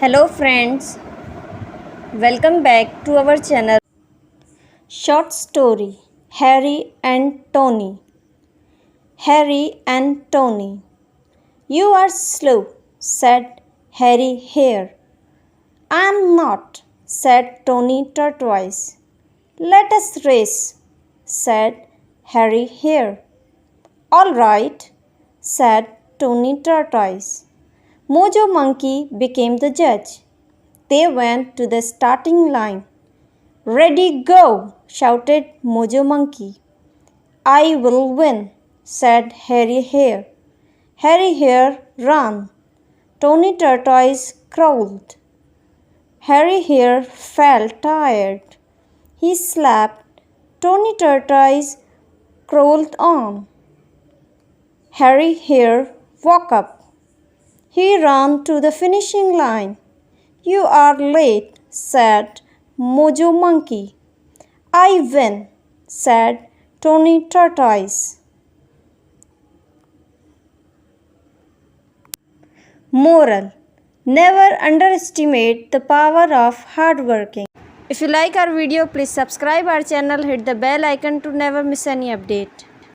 Hello friends, welcome back to our channel. Short story Harry and Tony. Harry and Tony. You are slow, said Harry Hare. I am not, said Tony Turtoise. Let us race, said Harry Hare. All right, said Tony Turtoise. Mojo Monkey became the judge. They went to the starting line. Ready, go! Shouted Mojo Monkey. I will win, said Harry Hare. Harry Hare ran. Tony Tortoise crawled. Harry Hare felt tired. He slept. Tony Tortoise crawled on. Harry Hare woke up. He ran to the finishing line. You are late, said Mojo Monkey. I win, said Tony Tortoise. Moral: never underestimate the power of hard working. If you like our video, please subscribe our channel, hit the bell icon to never miss any update.